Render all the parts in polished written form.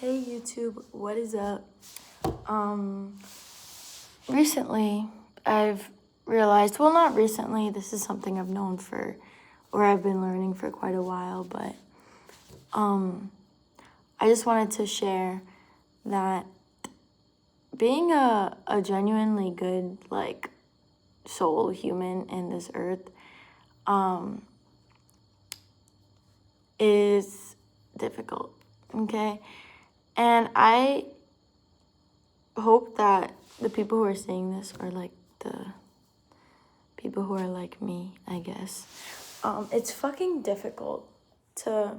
Hey YouTube, what is up? Recently I've realized, well, not recently, this is something I've known for, or I've been learning for quite a while, but I just wanted to share that being a genuinely good, like, soul human in this earth, is difficult, okay? And I hope that the people who are seeing this are like the people who are like me, I guess. It's fucking difficult to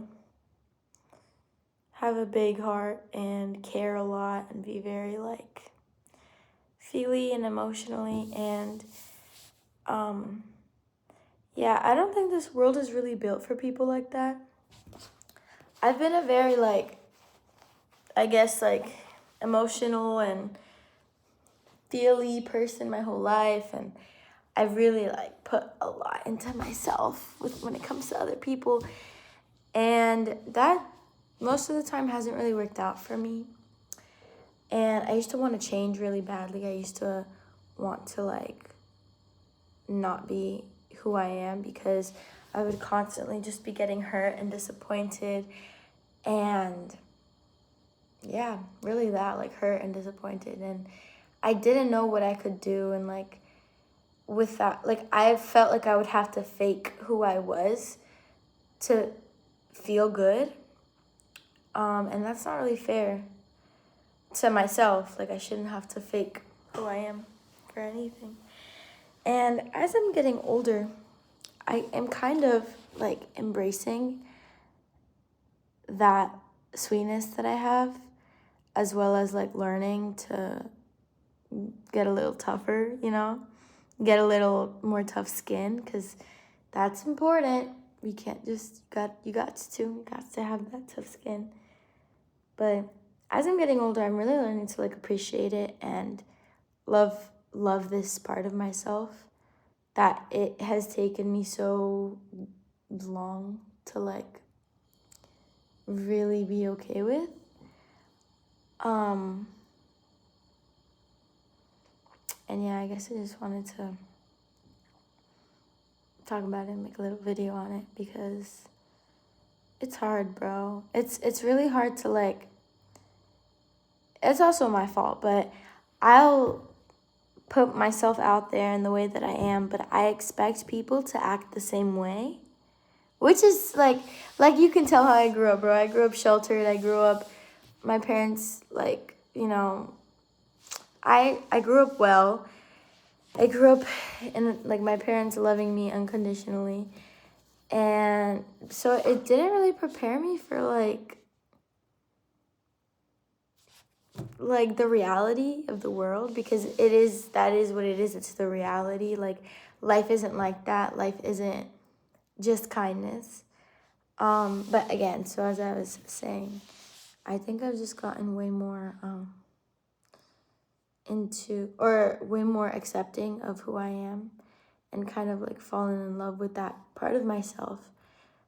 have a big heart and care a lot and be very like feely and emotionally and yeah, I don't think this world is really built for people like that. I've been a very like, I guess, like emotional and feely person my whole life, and I've really like put a lot into myself when it comes to other people, and that most of the time hasn't really worked out for me. And I used to want to change really badly. I used to want to like not be who I am because I would constantly just be getting hurt and disappointed, and yeah, really that, like, hurt and disappointed, and I didn't know what I could do, and like with that, like, I felt like I would have to fake who I was to feel good, and that's not really fair to myself. Like, I shouldn't have to fake who I am for anything. And as I'm getting older, I am kind of like embracing that sweetness that I have, as well as like learning to get a little tougher, get a little more tough skin, because that's important. We can't just, you got to have that tough skin. But as I'm getting older, I'm really learning to like appreciate it and love this part of myself that it has taken me so long to like really be okay with. And yeah, I guess I just wanted to talk about it and make a little video on it because it's hard, bro. It's really hard to like, it's also my fault, but I'll put myself out there in the way that I am, but I expect people to act the same way, which is like you can tell how I grew up, bro. I grew up sheltered. My parents, like, I grew up well. I grew up in like my parents loving me unconditionally, and so it didn't really prepare me for like the reality of the world, because that is what it is. It's the reality. Like, life isn't like that. Life isn't just kindness. But again, so as I was saying, I think I've just gotten way more way more accepting of who I am, and kind of like fallen in love with that part of myself,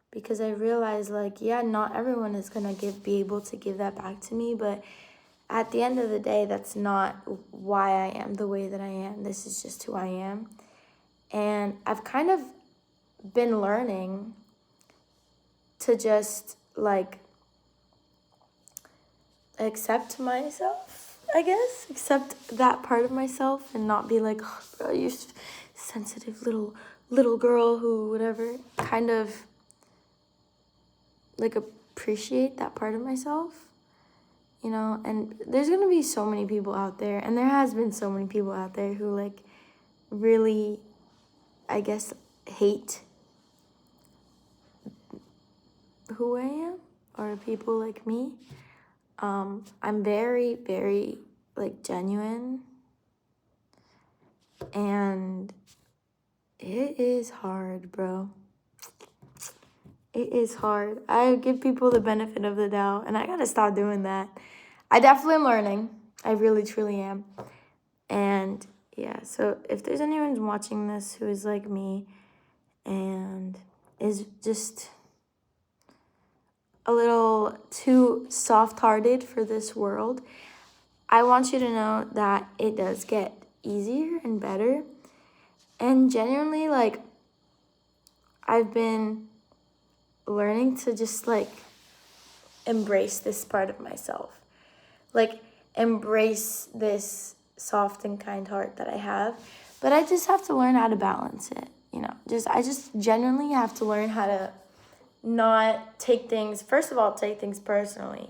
because I realized, like, yeah, not everyone is gonna be able to give that back to me, but at the end of the day, that's not why I am the way that I am. This is just who I am. And I've kind of been learning to just like accept myself, I guess, accept that part of myself, and not be like, oh, bro, you're sensitive little girl who whatever. Kind of like appreciate that part of myself, and there's gonna be so many people out there, and there has been so many people out there who like really, I guess, hate who I am, or people like me. I'm very, very like genuine, and it is hard, bro. It is hard. I give people the benefit of the doubt, and I gotta stop doing that. I definitely am learning. I really, truly am. And yeah, so if there's anyone watching this who is like me and is just a little too soft-hearted for this world, I want you to know that it does get easier and better. And genuinely, like, I've been learning to just, like, embrace this part of myself. Like, embrace this soft and kind heart that I have. But I just have to learn how to balance it, you know. I just genuinely have to learn how to not take things, first of all, take things personally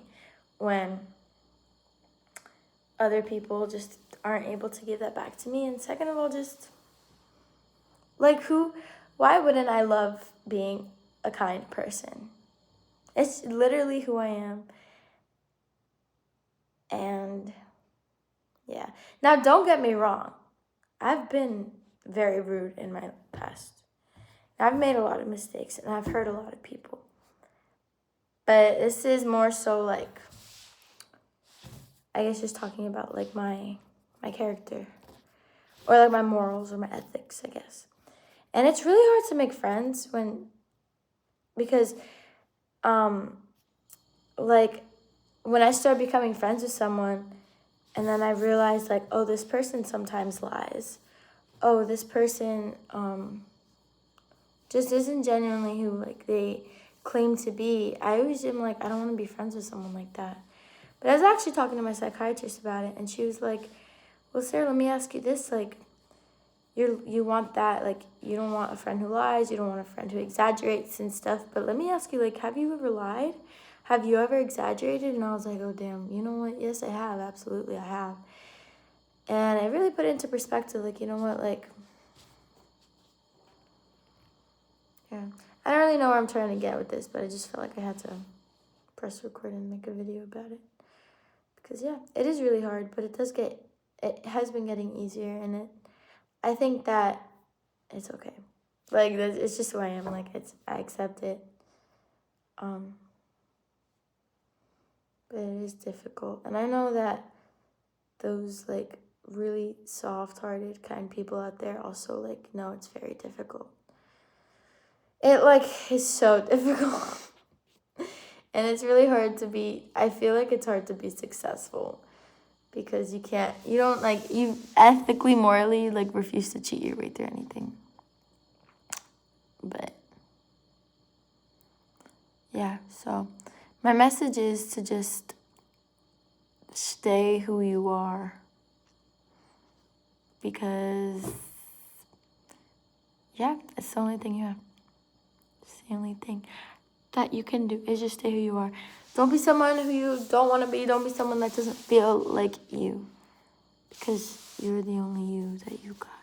when other people just aren't able to give that back to me. And second of all, just, like, why wouldn't I love being a kind person? It's literally who I am. And yeah. Now, don't get me wrong. I've been very rude in my past. I've made a lot of mistakes and I've hurt a lot of people. But this is more so like, I guess just talking about like my character. Or like my morals or my ethics, I guess. And it's really hard to make friends because like when I started becoming friends with someone and then I realized like, oh, this person sometimes lies. Oh, this person just isn't genuinely who like they claim to be. I always am like, I don't want to be friends with someone like that. But I was actually talking to my psychiatrist about it, and she was like, well, Sarah, let me ask you this, like, you want that, like, you don't want a friend who lies, you don't want a friend who exaggerates and stuff, but let me ask you, like, have you ever lied? Have you ever exaggerated? And I was like, oh, damn, you know what? Yes, I have. Absolutely, I have. And I really put it into perspective, like, you know what, like, yeah. I don't really know where I'm trying to get with this, but I just felt like I had to press record and make a video about it. Because, yeah, it is really hard, but it has been getting easier, and I think that it's okay. Like, it's just who I am. Like, I accept it. But it is difficult. And I know that those, like, really soft-hearted, kind people out there also, like, know it's very difficult. It, like, is so difficult. And it's really hard I feel like it's hard to be successful. Because you don't, like, you ethically, morally, like, refuse to cheat your way through anything. But, yeah, so my message is to just stay who you are. Because, yeah, it's the only thing you have. It's the only thing that you can do is just stay who you are. Don't be someone who you don't want to be. Don't be someone that doesn't feel like you. Because you're the only you that you got.